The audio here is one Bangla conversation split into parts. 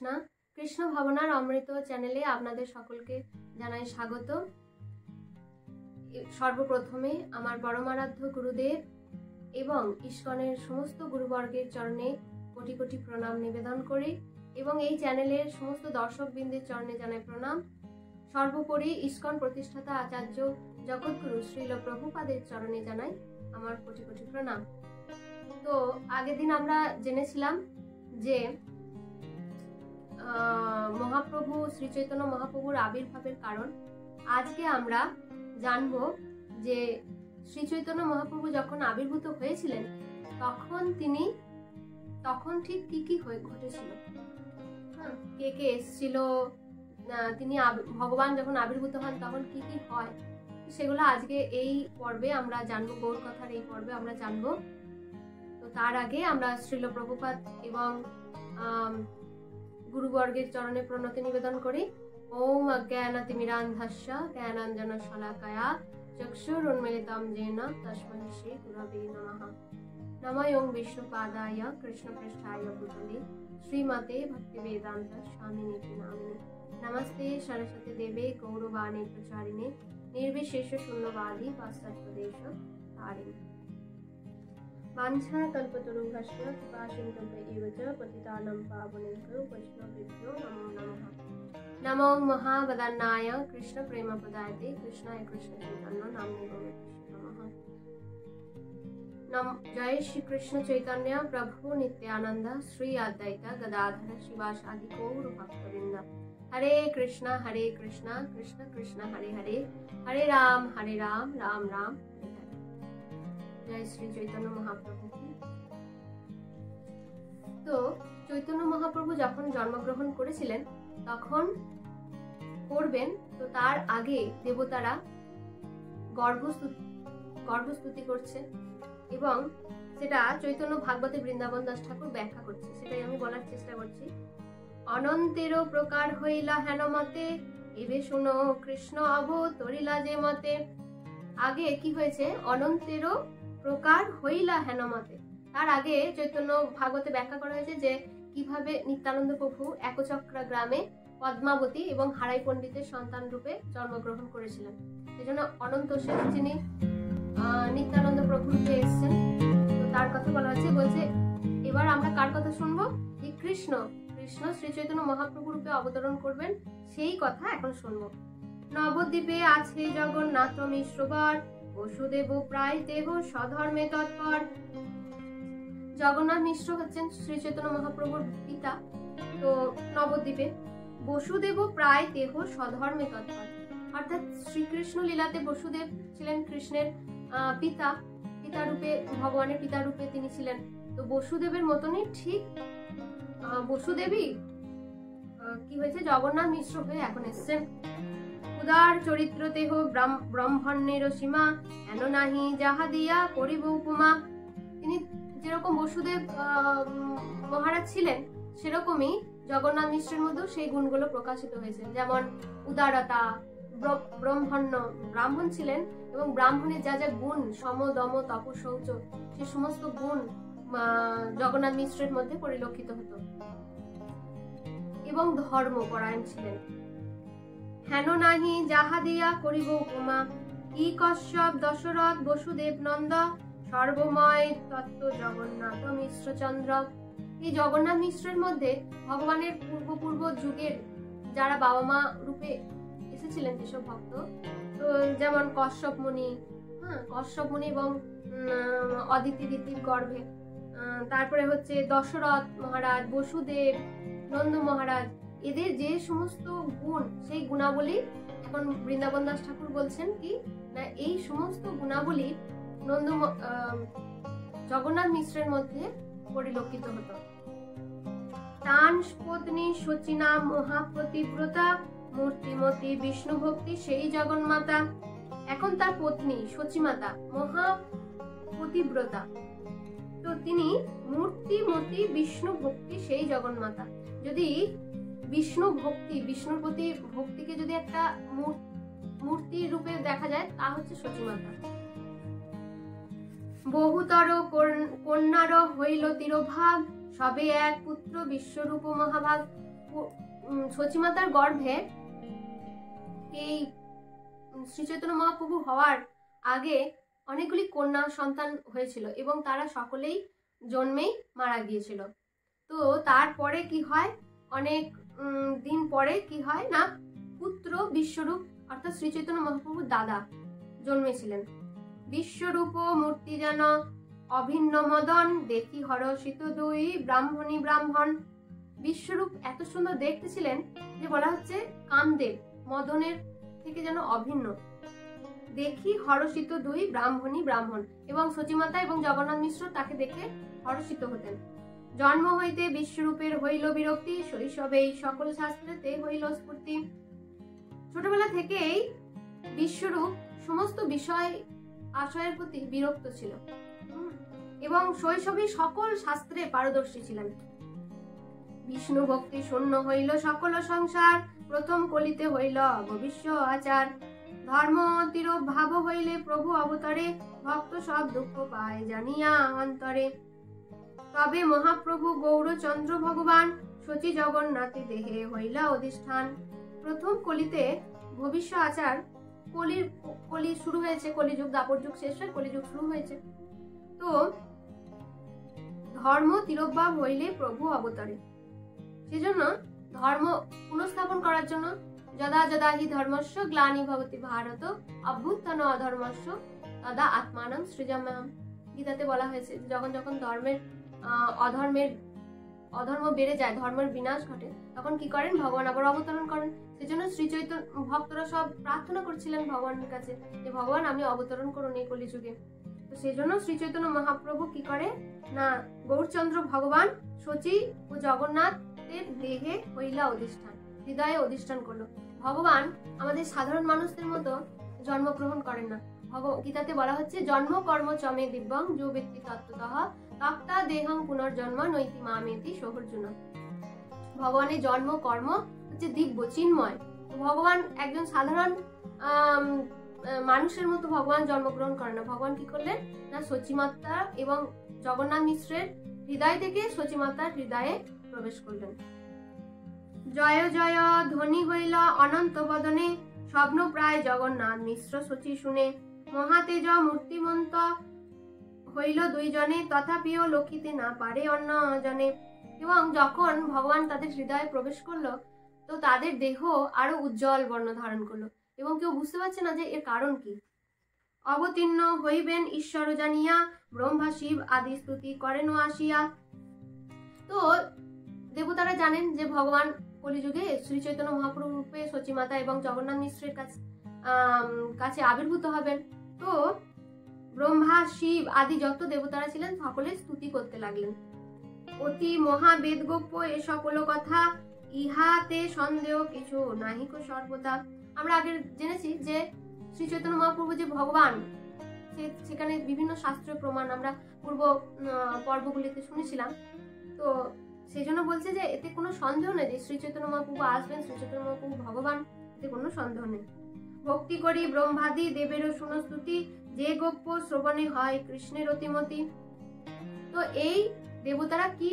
কৃষ্ণা। কৃষ্ণ ভাবনার অমৃত চ্যানেলে আপনাদের সকলকে জানাই স্বাগত। সর্বপ্রথমে আমার পরমারাধ্য গুরুদেব এবং ইস্কনের সমস্ত গুরুবর্গের চরণে কোটি কোটি প্রণাম নিবেদন করি এবং এই চ্যানেলের সমস্ত দর্শকবৃন্দের চরণে জানাই প্রণাম। সর্বোপরি ইস্কন প্রতিষ্ঠাতা আচার্য জগৎগুরু শ্রীল প্রভুপাদের চরণে জানাই আমার কোটি কোটি প্রণাম। তো আগের দিন আমরা জেনেছিলাম যে মহাপ্রভু শ্রী চৈতন্য মহাপ্রভুর আবির্ভাবের কারণ। আজকে আমরা জানবো যে শ্রী চৈতন্য মহাপ্রভু যখন আবির্ভূত হয়েছিলেন তখন ঠিক কি কি ঘটেছিল, কে কে এসেছিল, তিনি ভগবান যখন আবির্ভূত হন তখন কি কি হয়, সেগুলো আজকে এই পর্বে আমরা জানবো। গৌর কথার এই পর্বে আমরা জানবো। তো তার আগে আমরা শ্রীল প্রভুপাদ এবং গুরুবর্গের চরণে প্রণতি নিবেদন করি। ওম অজ্ঞানতিমিরান্ধস্য জ্ঞানাঞ্জনশলাকয়া চক্ষুরুন্মিলিতং येन তস্मै শ্রী গুরবে নমঃ। নমো ওং বিষ্ণুপাদায় কৃষ্ণপৃষ্ঠায় ভূতলে শ্রীমতে ভক্তিবেদান্ত স্বামিনীতি নামিনে। নমস্তে সরস্বতী দেবে গৌরবাণী প্রচারিণে নির্বিশেষ শূন্যবাদী পাশ্চাত্যদেশ তারিণী। वाञ्छाकल्पतरुभ्यश्च कृपासिन्धुभ्य एव च पतितानां पावनेभ्यो वैष्णवेभ्यो नमो नमः। नमो महावदन्नाय कृष्णप्रेमपदायते कृष्णाय कृष्णचैतन्य नाम्ने नमः। जय श्री कृष्ण चैतन्य प्रभु नित्यानंद श्री अद्वैत गदाधर शिवासादि गौर भक्तवृंद। हरे कृष्ण कृष्ण कृष्ण हरे हरे, हरे राम राम राम জয় শ্রী চৈতন্য মহাপ্রভু। তো চৈতন্য মহাপ্রভু যখন জন্মগ্রহণ করেছিলেন তখন তো তার আগে দেবতারা গর্ভস্তুতি করছে এবং সেটা চৈতন্য ভাগবতে বৃন্দাবন দাস ঠাকুর ব্যাখ্যা করছে, সেটাই আমি বলার চেষ্টা করছি। অনন্তেরও প্রকার হইলা হেন মতে, এবে শুনো কৃষ্ণ অবতরিলা যে মতে। আগে কি হয়েছে? অনন্তেরও প্রকার হইলা হেন মতে। তার আগে চৈতন্য ভাগবতে ব্যাখ্যা করা হয়েছে যে কিভাবে নিত্যানন্দ প্রভু একচক্রা গ্রামে পদ্মাবতী এবং হারাই পণ্ডিতের সন্তান রূপে জন্মগ্রহণ করেছিলেন। সেই জন্য অনন্ত শেষ যিনি নিত্যানন্দ প্রভু রূপে এসেছেন, তো তার কথা বলা হয়েছে। বলছে এবার আমরা কার কথা শুনবো? যে কৃষ্ণ শ্রী চৈতন্য মহাপ্রভু রূপে অবতরণ করবেন, সেই কথা এখন শুনবো। নবদ্বীপে আছে জগন্নাথ মিশ্রবর, বসুদেব প্রায় দেহ স্বধর্মে তৎপর। জগন্নাথ মিশ্র হচ্ছেন শ্রী চৈতন্য মহাপ্রভুর পিতা। তো নবদ্বীপে বসুদেব প্রায় দেহ স্বধর্মে তৎপর, অর্থাৎ শ্রীকৃষ্ণ লীলাতে বসুদেব ছিলেন কৃষ্ণের পিতা রূপে, ভগবানের পিতা রূপে তিনি ছিলেন। তো বসুদেবের মতনই ঠিক বসুদেবী কি হয়েছে? জগন্নাথ মিশ্র হয়ে এখন এসছেন। উদার চরিত্র দেহ ব্রহ্মণ্যের সীমা, এন নাহি যাহা দিয়া করিব উপমা। তিনি যেরকম বসুদেব মহারাজ ছিলেন, সেরকমই জগন্নাথ মিশ্রের মধ্যেও সেই গুণগুলো প্রকাশিত হয়েছে। যেমন উদারতা, ব্রাহ্মণ ছিলেন এবং ব্রাহ্মণের যা যা গুণ, সম দম তপ শৌচ, সে সমস্ত গুণ জগন্নাথ মিশ্রের মধ্যে পরিলক্ষিত হতো। এবং ধর্মপরায়ণ ছিলেন। হেন নাহি যাহা দিয়া করিব উপমা, কি কশ্যপ দশরথ বসুদেব নন্দ, সর্বময় তত্ত্ব জগন্নাথ মিশ্রচন্দ্র। এই জগন্নাথ মিশ্রের মধ্যে ভগবানের পূর্ব যুগের যারা বাবা মা রূপে এসেছিলেন যেসব ভক্ত, তো যেমন কশ্যপ মুনি এবং অদিতি দিতির গর্ভে, তারপরে হচ্ছে দশরথ মহারাজ, বসুদেব, নন্দ মহারাজ, এদের যে সমস্ত গুণ, সেই গুণাবলী এখন বৃন্দাবন দাস ঠাকুর বলছেন কি না, এই সমস্ত গুণাবলী জগন্নাথ মিশ্রের মধ্যে পরিলক্ষিত হতো। তান পত্নী সচিনা মহাপ্রতিব্রতা, মূর্তিমতী বিষ্ণু ভক্তি সেই জগন্মাতা। এখন তার পত্নী সচিমাতা মহাপ্রতিব্রতা, তো তিনি মূর্তিমতী বিষ্ণু ভক্তি সেই জগন্মাতা। যদি বিষ্ণুর প্রতি ভক্তিকে যদি একটা মূর্তি রূপে দেখা যায়, তা হচ্ছে সচিমাতা। বহুতর কন্যার হইল তিরোভাব, সবে এক পুত্র বিশ্বরূপ মহাভাগ। সচিমাতার গর্ভে এই শ্রী চৈতন্য মহাপ্রভু হওয়ার আগে অনেকগুলি কন্যা সন্তান হয়েছিল এবং তারা সকলেই জন্মেই মারা গিয়েছিল। তো তারপরে কি হয়, অনেক দিন পরে কি হয় না, পুত্র বিশ্বরূপ অর্থাৎ শ্রী চৈতন্য মহাপ্রভুর দাদা জন্মেছিলেন। বিশ্বরূপ মূর্তি যেন অভিন্ন মদন, দেখি হরষিত দুই ব্রাহ্মণী ব্রাহ্মণ। বিশ্বরূপ এত সুন্দর দেখতে ছিলেন যে বলা হচ্ছে কামদেব মদনের থেকে যেন অভিন্ন। দেখি হরষিত দুই ব্রাহ্মণী ব্রাহ্মণ, এবং সচিমাতা এবং জগন্নাথ মিশ্র তাকে দেখে হরষিত হতেন। জন্ম হইতে বিশ্বরূপের হইল বিরক্তি, শৈশবেই সকল শাস্ত্রেতে হইল স্ফূর্তি। ছোটবেলা থেকেই বিশ্বরূপ সমস্ত বিষয় আশয়ের প্রতি বিরক্ত ছিল এবং শৈশবেই সকল শাস্ত্রে পারদর্শী ছিলেন। বিষ্ণু ভক্তি শূন্য হইল সকল সংসার, প্রথম কলিতে হইল ভবিষ্য আচার। ধর্ম তিরোপ ভাব হইলে প্রভু অবতারে, ভক্ত সব দুঃখ পায় জানিয়া অন্তরে। তবে মহাপ্রভু গৌরচন্দ্র ভগবান, সচি জগন্নাথে দেহে হইলা অধিষ্ঠান। প্রথম কলিতে ভবিষ্য আচার, কলি শুরু হয়েছে, কলিযুগ দাপর যুগ শেষ হয়ে কলিযুগ শুরু হয়েছে। তো ধর্ম তিরোভাব হইলে প্রভু অবতারে, সেজন্য ধর্ম পুনঃস্থাপন করার জন্য যদা যদা হি ধর্মস্য গ্লানি ভবতি ভারত অভ্যুত্থান অধর্মস্য তদা আত্মানম সৃজাম্যহম। গীতাতে বলা হয়েছে যখন যখন অধর্ম বেড়ে যায়, ধর্মের বিনাশ ঘটে, তখন কি করেন, ভগবান আবার অবতরণ করেন। সেজন্য শ্রী চৈতন্য ভক্তরা সব প্রার্থনা করছিলেন ভগবানের কাছে যে ভগবান আমি অবতরণ করুন এই কলিযুগে। তো সেই জন্য শ্রী চৈতন্য মহাপ্রভু কি করে না, গৌরচন্দ্র ভগবান সচি ও জগন্নাথের দেহে হইলা অধিষ্ঠান, হৃদয়ে অধিষ্ঠান করলো। ভগবান আমাদের সাধারণ মানুষদের মতো জন্মগ্রহণ করেন না। গীতাতে বলা হচ্ছে জন্ম কর্ম চমে দিব্যং যো ব্যক্তি তত্ত্বতঃ তক্তা দেহং পুনর্জন্ম নৈতি মামেতি সহর্জুন। ভগবানের জন্ম কর্ম হচ্ছে দিব্য চিন্ময়। ভগবান একজন সাধারণ মানুষের মতো ভগবান জন্মগ্রহণ করেন না। ভগবান কি করলেন না, সচিমাতা এবং জগন্নাথ মিশ্রের হৃদয় থেকে সচিমাতার হৃদয়ে প্রবেশ করলেন। জয় জয় ধ্বনি হইল অনন্ত বদনে, স্বপ্ন প্রায় জগন্নাথ মিশ্র সচি শুনে। মহাতেজ মূর্তিমন্ত হইল দুইজনে, তথাপিও লক্ষিতে না পারে অন্য জনে। এবং যখন ভগবান তাদের হৃদয়ে প্রবেশ করলো তো তাদের দেহ আরো উজ্জ্বল বর্ণ ধারণ করলো এবং কেউ বুঝতে পারছে না যে এর কারণ কি। অবতীর্ণ হইবেন ঈশ্বর জানিয়া, ব্রহ্মা শিব আদি স্তুতি করেন আসিয়া। তো দেবতারা জানেন যে ভগবান কলিযুগে শ্রী চৈতন্য মহাপ্রভু রূপে সচিমাতা এবং জগন্নাথ মিশ্রের কাছে আবির্ভূত হবেন। তো ব্রহ্মা শিব আদি যত দেবতারা ছিলেন সকলে স্তুতি করতে লাগলেন। অতি মহাবেদ গোপ্য এ সকল কথা, ইহাতে সন্দেহ কিছু নাহিক সর্বদা। আমরা আগে জেনেছি যে শ্রী চৈতন্য মহাপ্রভু যে ভগবান, সেখানে বিভিন্ন শাস্ত্রীয় প্রমাণ আমরা পূর্ব পর্বগুলিতে শুনেছিলাম। তো সেই জন্য বলছে যে এতে কোনো সন্দেহ নেই যে শ্রী চৈতন্য মহাপ্রভু আসবেন, শ্রী চৈতন্য মহাপ্রভু ভগবান, এতে কোনো সন্দেহ নেই। ভক্তি করি ব্রহ্মাদি দেবেরও শুনস্তুতি, যে গোপ্য শ্রবণে হয় কৃষ্ণের অতিমতি। তো এই দেবতারা কি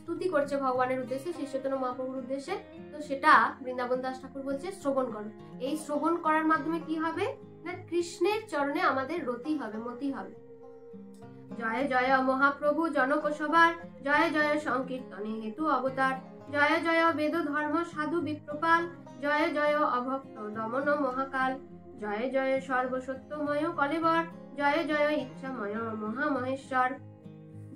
স্তুতি করছে ভগবানের উদ্দেশ্যে, শ্রী চৈতন্য মহাপ্রভুর উদ্দেশ্যে, তো সেটা বৃন্দাবন দাস ঠাকুর বলছে শ্রবণ করো। এই শ্রবণ করার মাধ্যমে কি হবে না, কৃষ্ণের চরণে আমাদের রতি হবে, মতি হবে। জয় জয় মহাপ্রভু জনক সবার, জয় জয় সংকীর্তনে হেতু অবতার। জয় জয় বেদ ধর্ম সাধু বিপ্রপাল, জয় জয় অভক্ত দমন মহাকাল। জয় জয় সর্বসত্যময় কলেবর, জয় জয় ইচ্ছাময় মহামহেশ্বর।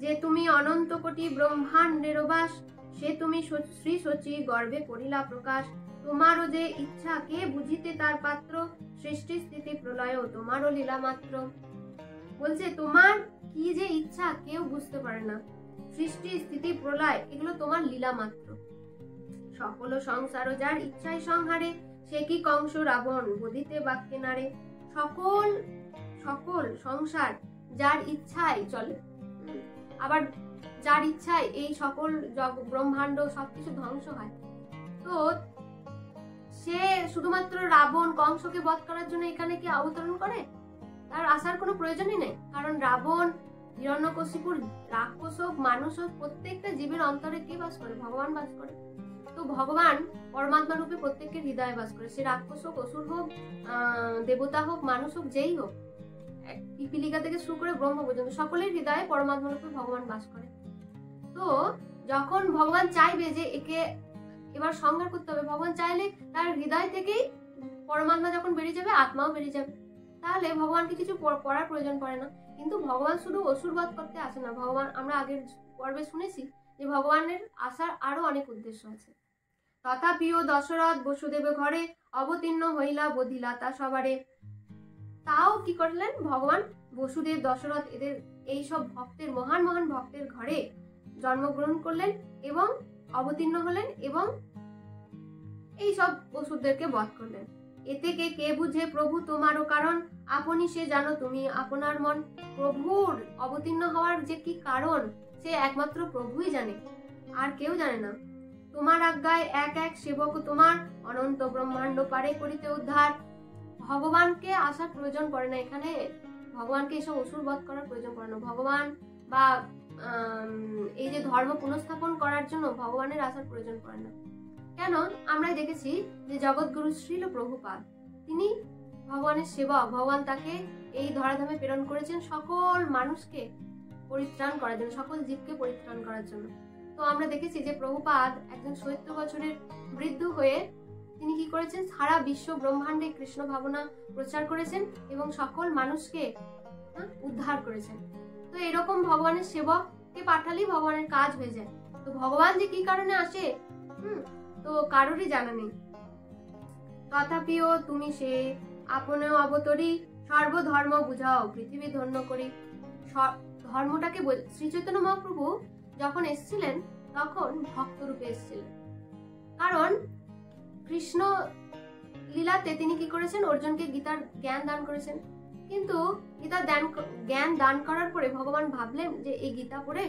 যে তুমি অনন্ত কোটি ব্রহ্মাণ্ডের বাস, সে তুমি শ্রী সচি গর্বে করিলা প্রকাশ। তোমারও যে ইচ্ছা কে বুঝিতে তার পাত্র, সৃষ্টি স্থিতি প্রলয় তোমারও লীলা মাত্র। বলছে তোমার কি যে ইচ্ছা কেউ বুঝতে পারে না, সৃষ্টি স্থিতি প্রলয় এগুলো তোমার লীলা মাত্র। সকল সংসার যার ইচ্ছায় সংহারে, সে কি কংস রাবণ বদিতে বাক্যে নারে। সকল সকল সংসার যার ইচ্ছায় চলে, আবার যার ইচ্ছায় এই সকল ব্রহ্মাণ্ড সবকিছু ধ্বংস হয়। তো সে শুধুমাত্র রাবণ কংসকে বধ করার জন্য এখানে কি অবতরণ করে, তার আসার কোনো প্রয়োজনই নেই। কারণ রাবণ, হিরণ্যকশিপুর, রাক্ষস হোক মানুষ হোক, প্রত্যেকটা জীবের অন্তরে কে বাস করে, ভগবান বাস করে। তো ভগবান পরমাত্মা রূপে প্রত্যেকের হৃদয়ে বাস করে, সে রাক্ষস হোক, অসুর হোক, দেবতা হোক, মানুষ হোক, যেই হোক, পিপিলিকা থেকে শুরু করে ব্রহ্ম পর্যন্ত সকলের হৃদয়ে পরমাত্মা রূপে ভগবান বাস করে। তো যখন ভগবান চাইবে যে একে এবার সংহার করতে হবে, ভগবান চাইলে তার হৃদয় থেকেই পরমাত্মা যখন বেরিয়ে যাবে, আত্মাও বেরিয়ে যাবে, তাহলে ভগবানকে কিছু করার প্রয়োজন পড়ে না। কিন্তু ভগবান শুধু অসুরবধ করতে আসে না, ভগবান আমরা আগের পর্বে শুনেছি যে ভগবানের আসার আরো অনেক উদ্দেশ্য আছে। তথাপিও দশরথ বসুদেব ঘরে অবতীর্ণ হইলা বধিলা তা সবারে। তাও কি করলেন ভগবান? বসুদেব, দশরথ, এদের এই সব ভক্তের, মহান মহান ভক্তের ঘরে জন্মগ্রহণ করলেন এবং অবতীর্ণ হলেন এবং এই সব অসুরদেরকে বধ করলেন। এতে কে বুঝে প্রভু তোমারও কারণ, আপনি সে জানো তুমি আপনার মন। প্রভুর অবতীর্ণ হওয়ার যে কি কারণ সে একমাত্র প্রভুই জানে, আর কেউ জানে না। তোমার আজ্ঞায় এক এক সেবক তোমার, অনন্ত ব্রহ্মাণ্ড পারে করিতে উদ্ধার। ভগবানকে আসার প্রয়োজন পড়ে না এখানে, ভগবানকে এসব অসুর বধ করার প্রয়োজন পড়ে না। ভগবান বা এই যে ধর্ম পুনঃস্থাপন করার জন্য ভগবানের আসার প্রয়োজন পড়ে না। কেন? আমরা দেখেছি যে জগৎগুরু শ্রীল প্রভুপাদ, তিনি ভগবানের সেবক, ভগবান তাকে এই ধরাধামে প্রেরণ করেছেন সকল মানুষকে পরিত্রাণ করার জন্য, সকল জীবকে পরিত্রাণ করার জন্য। তো আমরা দেখেছি যে প্রভুপাদ একজন 70 বছরের বৃদ্ধ হয়ে তিনি কি করেছেন? সারা বিশ্ব ব্রহ্মাণ্ডে কৃষ্ণ ভাবনা প্রচার করেছেন এবং সকল মানুষকে উদ্ধার করেছেন। তো এরকম ভগবানের সেবককে পাঠালেই ভগবানের কাজ হয়ে যায়। তো ভগবান যে কি কারণে আসে তো কারোরই জানা নেই। তথাপিও তুমি সে আপনে অবতরী, সর্বধর্ম বুঝাও পৃথিবী ধন্য করি। ধর্মটাকে শ্রী চৈতন্য মহাপ্রভু যখন এসেছিলেন তখন ভক্ত রূপে এসেছিলেন, কারণ কৃষ্ণ লীলাতে তিনি কি করেছেন? অর্জুনকে গীতার জ্ঞান দান করেছেন। কিন্তু গীতার জ্ঞান দান করার পরে ভগবান ভাবলেন যে এই গীতা পড়ে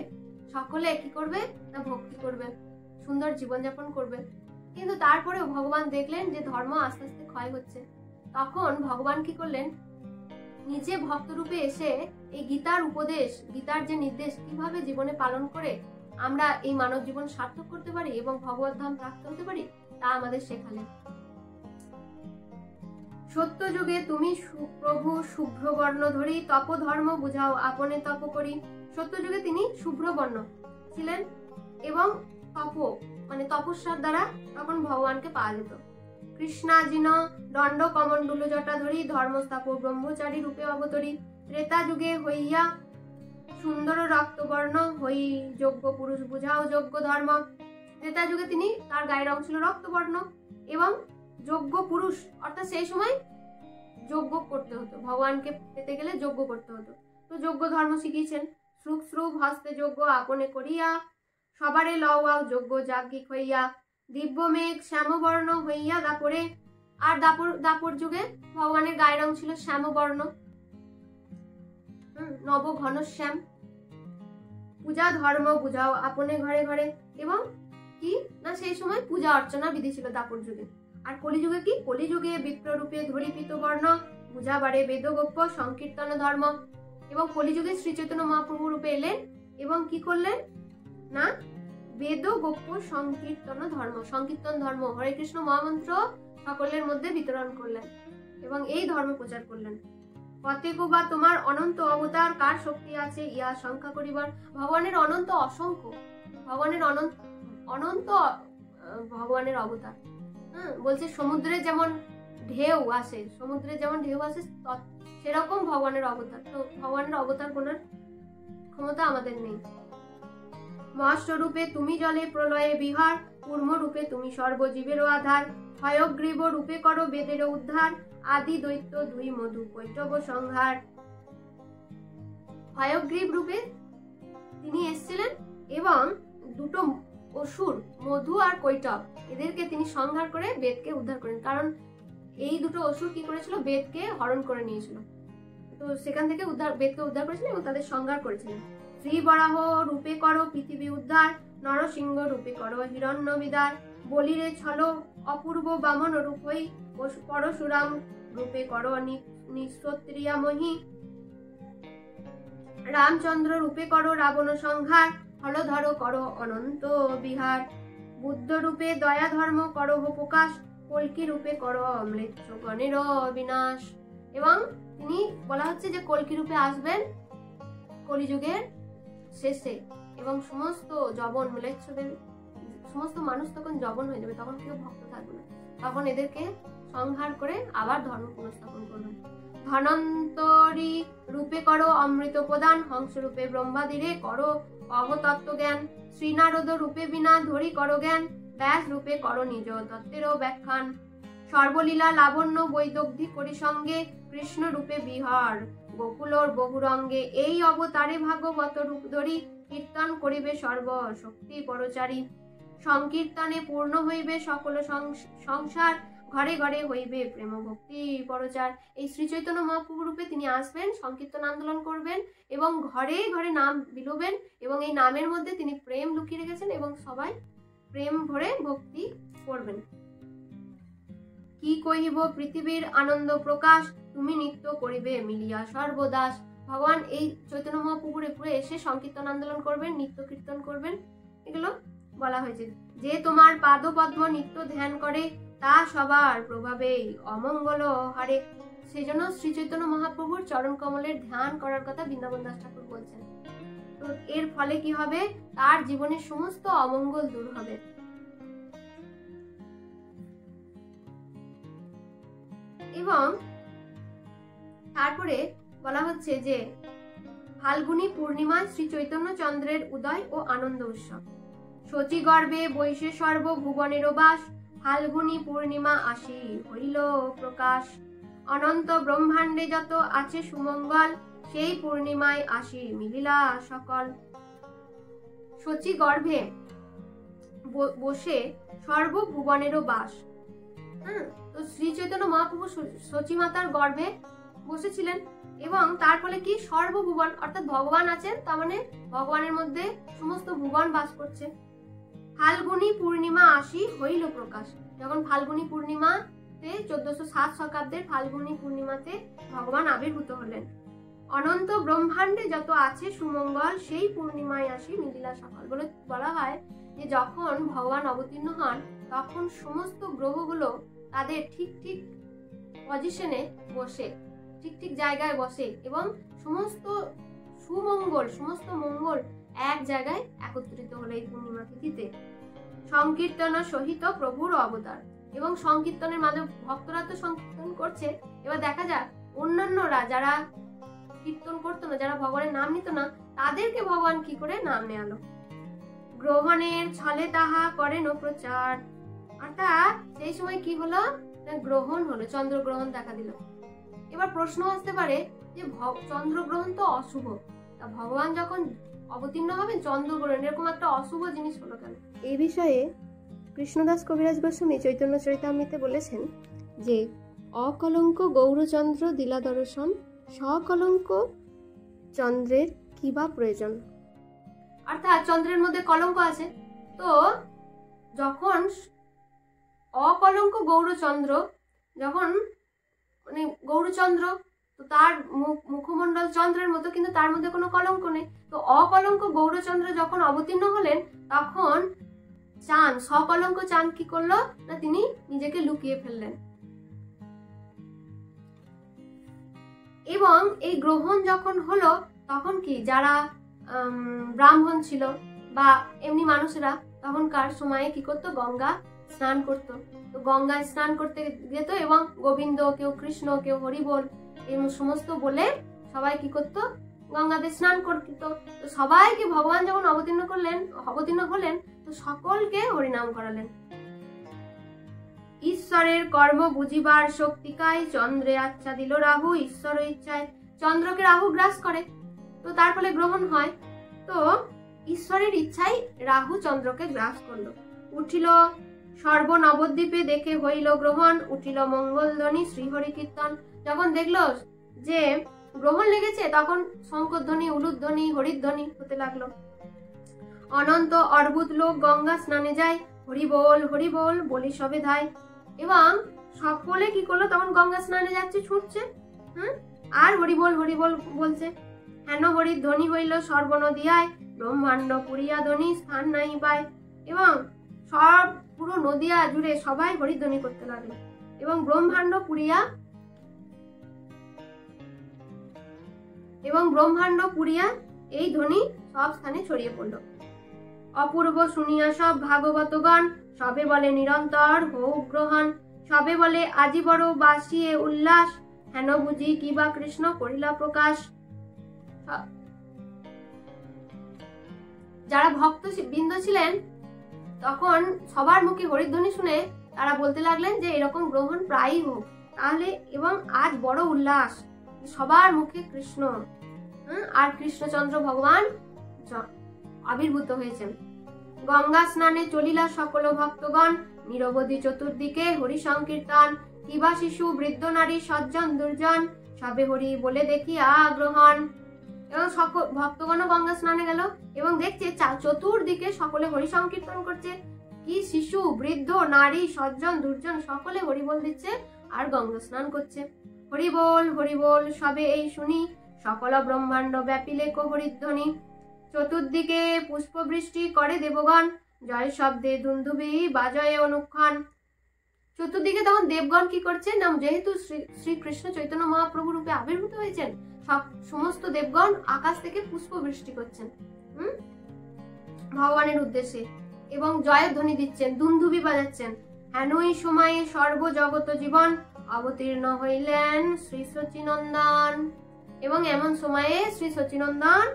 সকলে কি করবে না ভক্তি করবে, সুন্দর জীবনযাপন করবে। কিন্তু তারপরেও ভগবান দেখলেন যে ধর্ম আস্তে আস্তে ক্ষয় হচ্ছে। তখন ভগবান কি করলেন? নিজে ভক্ত রূপে এসে এই গীতার উপদেশ, গীতার যে নির্দেশ কিভাবে জীবনে পালন করে আমরা এই মানব জীবন সার্থক করতে পারি এবং ভগবত ধাম প্রাপ্ত হতে পারি তা আমাদের শেখালেন। সত্য যুগে তুমি প্রভু শুভ্র বর্ণ ধরি, তপ ধর্ম বুঝাও আপনে তপ করি। সত্য যুগে তিনি শুভ্র বর্ণ ছিলেন এবং তপস্যার দ্বারা তখন ভগবানকে পাওয়া যেত। কৃষ্ণাজিন দণ্ড কমণ্ডল জটা ধরি, ধর্মস্থাপ ব্রহ্মচারী রূপে অবতরী। ত্রেতা যুগে হইয়া সুন্দর রক্তবর্ণ, হই যোগ্য পুরুষ বুঝাও যোগ্য ধর্ম। ত্রেতা যুগে তিনি, তার গায়ের রং ছিল রক্তবর্ণ এবং যোগ্য পুরুষ, অর্থাৎ সেই সময় যজ্ঞ করতে হতো, ভগবানকে পেতে গেলে যজ্ঞ করতে হতো। তো যজ্ঞ ধর্ম শিখিয়েছেন। শ্রুক শ্রুব হস্তে যজ্ঞ আপনে করিয়া, সবারে লওয়াও যজ্ঞ যাজ্ঞিক হইয়া। দিব্য মেঘ শ্যামবর্ণ হইয়া দাপরে। আর দাপর যুগে ভগবানের গায়ের রং ছিল শ্যামবর্ণ, নব ঘনশ্যাম। পূজা ধর্ম বুঝাও আপনে ঘরে ঘরে। এবং কি না সেই সময় পূজা অর্চনা বিধি ছিল দাপর যুগে। আর কলিযুগে কি? কলিযুগে বিপ্ররূপে ধরি পিতবর্ণ, বুঝাবারে বেদগোপ্য সংকীর্তন ধর্ম। এবং কলিযুগে শ্রী চৈতন্য মহাপ্রভু রূপে এলেন এবং কি করলেন না বেদগোপ্য সংকীর্তন ধর্ম, সংকীর্তন ধর্ম, হরে কৃষ্ণ মহামন্ত্র সকলের মধ্যে বিতরণ করলেন এবং এই ধর্ম প্রচার করলেন। কতেকো বা তোমার অনন্ত অবতার, কার শক্তি আছে ইয়া সংখ্যা করিবার। ভগবানের অনন্ত, অসংখ্য ভগবানের অনন্ত ভগবানের অবতার। বলছে সমুদ্রে যেমন ঢেউ আসে, সেরকম ভগবানের অবতার। তো ভগবানের অবতার কোনার ক্ষমতা আমাদের নেই। মৎস্যরূপে তুমি জলে প্রলয়ে বিহার, কূর্ম রূপে তুমি সর্বজীবেরও আধার। হয়গ্রীব রূপে করো বেদেরও উদ্ধার, আদি দৈত্য দুই মধু কৈটব সংহার। হয়গ্রীব রূপে তিনি এসেছিলেন এবং দুটো অসুর মধু আর কৈটব এদেরকে তিনি সংহার করে বেদকে উদ্ধার করেন, কারণ এই দুটো অসুর কি করেছিল? বেদকে হরণ করে নিয়েছিল। তো সেখান থেকে বেদকে উদ্ধার করেছিলেন এবং তাদের সংহার করেছিলেন। শ্রী বরাহ রূপে করো পৃথিবী উদ্ধার, নরসিংহ রূপে করো হিরণ্য বিদার। বলিরে ছলো অপূর্ব বামন রূপ হই, পরশুরাম রূপে করো নিঃসত্রিয়া মহি। রামচন্দ্র রূপে করো রাবণ সংহার, হলধর করো অনন্ত বিহার। বুদ্ধ রূপে দয়া ধর্ম করো প্রকাশ, কল্কি রূপে করো মৃত্যুগণের বিনাশ। এবং তিনি বলা হচ্ছে যে কল্কি রূপে আসবেন কলিযুগের শেষে, এবং সমস্ত যবন ম্লেচ্ছদের সমস্ত মানুষ তখন যবন হয়ে যাবে, তখন কেউ ভক্ত থাকবে না, তখন এদেরকে সংহার করে আবার ধর্ম পুনঃস্থাপন করবেন। ধনন্তরী রূপে করো অমৃত প্রদান, হংস রূপে ব্রহ্মাদিরে করো অবতত্ত্ব জ্ঞান, শ্রীনারদ রূপে বিনা ধরি করো জ্ঞান, ব্যাস রূপে করো নিজ তত্ত্বেরও ব্যাখ্যান, সর্বলীলা লাবণ্য বৈদগ্ধি করি সঙ্গে, কৃষ্ণ রূপে বিহার গোকুলর বহুরঙ্গে, এই অবতারে ভাগবত রূপ ধরি, কীর্তন করিবে সর্ব শক্তি পরচারী, সংকীর্তনে পূর্ণ হইবে সকল সংসার, ঘরে ঘরে হইবে প্রেম ভক্তি পরচার। এই শ্রী চৈতন্য মহাপ্রভু রূপে তিনি আসবেন, সংকীর্তন আন্দোলন করবেন এবং ঘরে ঘরে নাম বিলোবেন, এবং এই নামের মধ্যে তিনি প্রেম লুকিয়ে রেখেছেন এবং সবাই প্রেম ভরে ভক্তি করবেন। কি কহিব পৃথিবীর আনন্দ প্রকাশ, তুমি নিত্য করিবে মিলিয়া সর্বদাস। ভগবান এই চৈতন্য মহাপ্রভুর উপরে এসে সংকীর্তন আন্দোলন করবেন, নিত্য কীর্তন করবেন, এগুলো বলা হয়েছে। যে তোমার পাদ পদ্ম নিত্য ধ্যান করে, তা সবার প্রভাবেই অমঙ্গল হারে। সেই জন্য শ্রী চৈতন্য মহাপ্রভুর চরণ কমলের ধ্যান করার কথা বৃন্দাবন দাস ঠাকুর বলছেন। তো এর ফলে কি হবে, তার জীবনের সমস্ত অমঙ্গল দূর হবে। এবং তারপরে বলা হচ্ছে যে ফাল্গুনী পূর্ণিমায় শ্রী চৈতন্য চন্দ্রের উদয় ও আনন্দ উৎসব, শচী গর্ভে বৈশে সর্বভুবনেরও বাস, ফাল্গুনী পূর্ণিমা আসি হইল প্রকাশ, অনন্ত ব্রহ্মাণ্ডে যত আছে সুমঙ্গল, সেই পূর্ণিমায় আসি মিলিলা সকল। শচী গর্ভে বসে সর্বভুবনেরও বাস। তো শ্রী চৈতন্য মহাপ্রভু শচী মাতার গর্ভে বসেছিলেন, এবং তার ফলে কি সর্বভুবন অর্থাৎ ভগবান আছেন, তার মানে ভগবানের মধ্যে সমস্ত ভুবন বাস করছে। ফাল্গুনী পূর্ণিমা আসি হইল প্রকাশ, যখন ফাল্গুনী পূর্ণিমাতে 1407 শতাব্দীর ফাল্গুনী পূর্ণিমাতে ভগবান আবির্ভূত হলেন। অনন্ত ব্রহ্মাণ্ডে যত আছে সুমঙ্গল, সেই পূর্ণিমায় আসি মিলিলা সকল। বলে বলা হয় যে যখন ভগবান অবতীর্ণ হন, তখন সমস্ত গ্রহগুলো তাদের ঠিক ঠিক পজিশনে বসে, ঠিক ঠিক জায়গায় বসে, এবং সমস্ত সুমঙ্গল সমস্ত মঙ্গল এক জায়গায় একত্রিত হলো এই পূর্ণিমা তিথিতে। সংকীর্তন সহিত প্রভুর অবতার, এবং সংকীর্তনের মাধ্যমে ভক্তরা তো সংকীর্তন করছে, এবার দেখা যাক অন্যান্যরা যারা কীর্তন করতো না, যারা ভগবানের নাম নিত না, তাদেরকে ভগবান কি করে নাম নেয়ালো। গ্রহণের ছলে তাহা করেন প্রচার, অর্থাৎ সেই সময় কি হলো, গ্রহণ হলো, চন্দ্রগ্রহণ দেখা দিল। এবার প্রশ্ন আসতে পারে যে চন্দ্রগ্রহণ তো অশুভ, তা ভগবান যখন অবতীর্ণ হবেন চন্দ্রগ্রহণ এরকম একটা অশুভ জিনিস হলো কেন? এই বিষয়ে কৃষ্ণদাস কবিরাজ গোস্বামী চৈতন্য চরিতামৃতে বলেছেন যে অকলঙ্ক গৌরচন্দ্র দিলা দর্শন, সকলঙ্ক চন্দ্রের কি বা প্রয়োজন। অর্থাৎ চন্দ্রের মধ্যে কলঙ্ক আছে, তো যখন অকলঙ্ক গৌরচন্দ্র, যখন মানে গৌরচন্দ্র, তো তার মুখমণ্ডল চন্দ্রের মতো, কিন্তু তার মধ্যে কোনো কলঙ্ক নেই। তো অকলঙ্ক গৌরচন্দ্র যখন অবতীর্ণ হলেন, তখন চাঁদ, সকলঙ্ক চাঁদ কি করলো না, তিনি নিজেকে লুকিয়ে ফেললেন। এবং এই গ্রহণ যখন হলো, তখন কি যারা ব্রাহ্মণ ছিল বা এমনি মানুষেরা তখনকার সময়ে কি করতো, গঙ্গা স্নান করত। তো গঙ্গায় স্নান করতে যেত, এবং গোবিন্দ, কেউ কৃষ্ণ, কেউ হরিবোল, এই সমস্ত বলে সবাই কি করতো, গঙ্গাতে স্নান করত। তো সবাইকে ভগবান যখন অবতীর্ণ হলেন, তো সকলকে হরিনাম করালেন। ঈশ্বরের কর্ম বুঝিবার শক্তিকায়, চন্দ্রে আচ্ছা দিল রাহু ঈশ্বর ইচ্ছায়। চন্দ্রকে রাহু গ্রাস করে, তো তার ফলে গ্রহণ হয়। তো ঈশ্বরের ইচ্ছায় রাহু চন্দ্রকে গ্রাস করলো। উঠিল সর্ব নবদ্বীপে দেখে হইল গ্রহণ, উঠিল মঙ্গল ধ্বনি শ্রীহরি কীর্তন। যখন দেখলো যে গ্রহণ লেগেছে, তখন শঙ্খধ্বনি, উলুধ্বনি, হরিধ্বনি হতে লাগলো। অনন্ত অর্বুদ লোক গঙ্গা স্নানে যায়, হরি বল বলি সবে ধায়। এবং সকলে কি করলো, তখন গঙ্গা স্নানে যাচ্ছে, ছুটছে, আর হরি বল বলছে। হেন হরির ধ্বনি হইল সর্বনদিয়ায়, ব্রহ্মাণ্ড পুরিয়া ধ্বনি স্থান নাই পায়। এবং সব পুরো নদিয়া জুড়ে সবাই হরিধ্বনি করতে লাগলো এবং ব্রহ্মাণ্ড পুরিয়া এই ধ্বনি সব স্থানে ছড়িয়ে পড়ল। অপূর্ব শুনিয়া সব ভাগবতগণ সবে বলে নিরন্তর হোক গ্রহণ, সবে বলে আজি বড় বাসিয়ে উল্লাস, হেন বুঝি কিবা কৃষ্ণ করিলা প্রকাশ। যারা ভক্ত বৃন্দ ছিলেন তখন সবার মুখে হরিধ্বনি শুনে তারা বলতে লাগলেন যে এরকম গ্রহণ প্রায়ই হোক তাহলে, এবং আজ বড় উল্লাস, সবার মুখে কৃষ্ণ আর কৃষ্ণচন্দ্র ভগবান আবির্ভূত হয়েছেন। গঙ্গা স্নানে চলিলা সকল ভক্তগণ, নিরবধি চতুর্দিকে হরি সংকীর্তন, কিবা শিশু বৃদ্ধ নারী সজ্জন দুর্জন, সবে হরি বলে দেখি আগ্রহণ। এবং সকল ভক্তগণও গঙ্গা স্নানে গেল এবং দেখছে চতুর্দিকে সকলে হরি সংকীর্তন করছে, কি শিশু বৃদ্ধ নারী সজ্জন দুর্জন সকলে হরিবোল দিচ্ছে আর গঙ্গা স্নান করছে। হরিবোল সবে এই শুনি, সকল ব্রহ্মাণ্ড ব্যাপিলে হরিধ্বনি, চতুর্দিকে পুষ্পবৃষ্টি করে দেবগণ, জয় শব্দে দুন্দুবি বাজয়ে অনুক্ষণ। চতুর্দিকে তখন দেবগণ কি করছেন না, যেহেতু শ্রীকৃষ্ণ চৈতন্য মহাপ্রভু রূপে আবির্ভূত হয়েছেন, সমস্ত দেবগণ আকাশ থেকে পুষ্প বৃষ্টি করছেন ভগবানের উদ্দেশ্যে এবং জয়ধ্বনি দিচ্ছেন, দুন্দুবি বাজাচ্ছেন। হেনই সময়ে সর্বজগত জীবন অবতীর্ণ হইলেন শ্রী সচিনন্দন, এবং এমন সময়ে শ্রী সচিনন্দন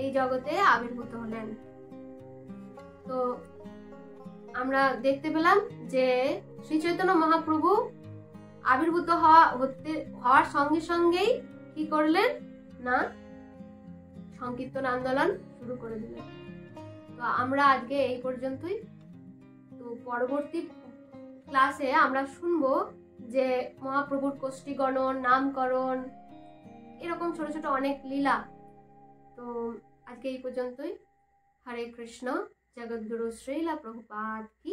এই জগতে আবির্ভূত হলেন। তো আমরা দেখতে পেলাম যে শ্রী চৈতন্য মহাপ্রভু আবির্ভূত হওয়ার সঙ্গে সঙ্গেই কি করলেন না, সংকীর্তন আন্দোলন শুরু করে দিলেন। তো আমরা আজকে এই পর্যন্তই। তো পরবর্তী ক্লাসে আমরা শুনবো যে মহাপ্রভুর কোষ্ঠী গণন, নামকরণ, এরকম ছোট ছোট অনেক লীলা। তো আজকে এই পর্যন্তই। হরে কৃষ্ণ। জগদ্গুরু শ্রীলা প্রভুপাদ কি